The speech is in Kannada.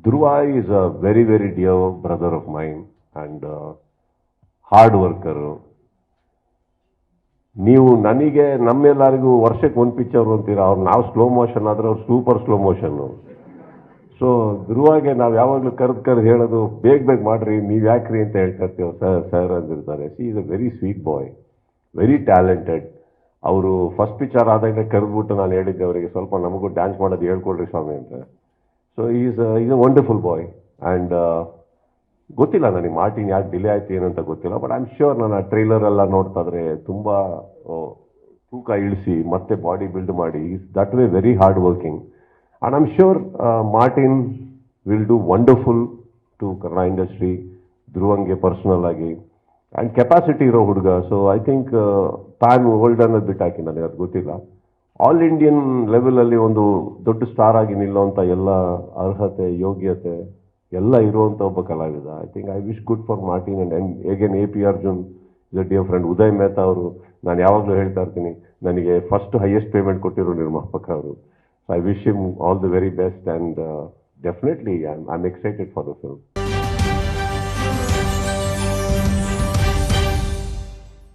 Dhruva is a very, very dear brother of mine and hard worker. ನೀವು ನನಗೆ ನಮ್ಮೆಲ್ಲರಿಗೂ ವರ್ಷಕ್ಕೆ ಒಂದು ಪಿಕ್ಚರ್ ಅಂತೀರ, ಅವ್ರು ನಾವು ಸ್ಲೋ ಮೋಷನ್ ಆದರೆ ಅವ್ರು ಸೂಪರ್ ಸ್ಲೋ ಮೋಷನ್ನು. ಸೊ ಧ್ರುವಾಗೆ ನಾವು ಯಾವಾಗಲೂ ಕರೆದು ಹೇಳೋದು ಬೇಗ ಮಾಡ್ರಿ, ನೀವು ಯಾಕ್ರಿ ಅಂತ ಹೇಳ್ತಿರ್ತೀವಿ. ಸರ್ ಅಂದಿರ್ತಾರೆ. She is a very sweet boy, very talented. ಅವರು ಫಸ್ಟ್ ಪಿಕ್ಚರ್ ಆದಾಗ ಕರೆದ್ಬಿಟ್ಟು ನಾನು ಹೇಳಿದ್ದೆ ಅವರಿಗೆ, ಸ್ವಲ್ಪ ನಮಗೂ ಡ್ಯಾನ್ಸ್ ಮಾಡೋದು ಹೇಳ್ಕೊಡ್ರಿ ಸ್ವಾಮಿ ಅಂತ. So is a wonderful boy. And ಗೊತ್ತಿಲ್ಲ ನನಗೆ ಮಾರ್ಟಿನ್ ಯಾಕೆ ಡಿಲೇ ಆಯ್ತು ಏನಂತ ಗೊತ್ತಿಲ್ಲ. ಬಟ್ ಐ ಆಮ್ ಶ್ಯೂರ್ ನಾನು ಆ ಟ್ರೈಲರ್ ಎಲ್ಲ ನೋಡ್ತಾ ಇದ್ರೆ ತುಂಬ ತೂಕ ಇಳಿಸಿ ಮತ್ತೆ ಬಾಡಿ ಬಿಲ್ಡ್ ಮಾಡಿ, is that way very hard working. And I am sure Martin will do wonderful to Kannada industry, ಧ್ರುವಂಗೆ ಪರ್ಸನಲ್ ಆಗಿ. ಆ್ಯಂಡ್ ಕೆಪಾಸಿಟಿ ಇರೋ ಹುಡುಗ. ಸೊ ಐ ಥಿಂಕ್ ತಾನು ಓಲ್ಡ್ ಅನ್ನೋದು ಬಿಟ್ಟು ಹಾಕಿ, ನನಗೆ ಅದು ಗೊತ್ತಿಲ್ಲ. ಆಲ್ ಇಂಡಿಯನ್ ಲೆವೆಲಲ್ಲಿ ಒಂದು ದೊಡ್ಡ ಸ್ಟಾರ್ ಆಗಿ ನಿಲ್ಲುವಂಥ ಎಲ್ಲ ಅರ್ಹತೆ, ಯೋಗ್ಯತೆ ಎಲ್ಲ ಇರುವಂಥ ಒಬ್ಬ ಕಲಾವಿದ. I think I wish good for Martin. And ಹೇಗೇನ್ AP Arjun is a dear friend. Uday Mehta ಅವರು, ನಾನು ಯಾವಾಗಲೂ ಹೇಳ್ತಾ ಇರ್ತೀನಿ, ನನಗೆ ಫಸ್ಟ್ ಹೈಯೆಸ್ಟ್ ಪೇಮೆಂಟ್ ಕೊಟ್ಟಿರೋ ನಿರ್ಮಾಪಕ ಅವರು. So I wish him all the very best. And definitely I am excited for the film.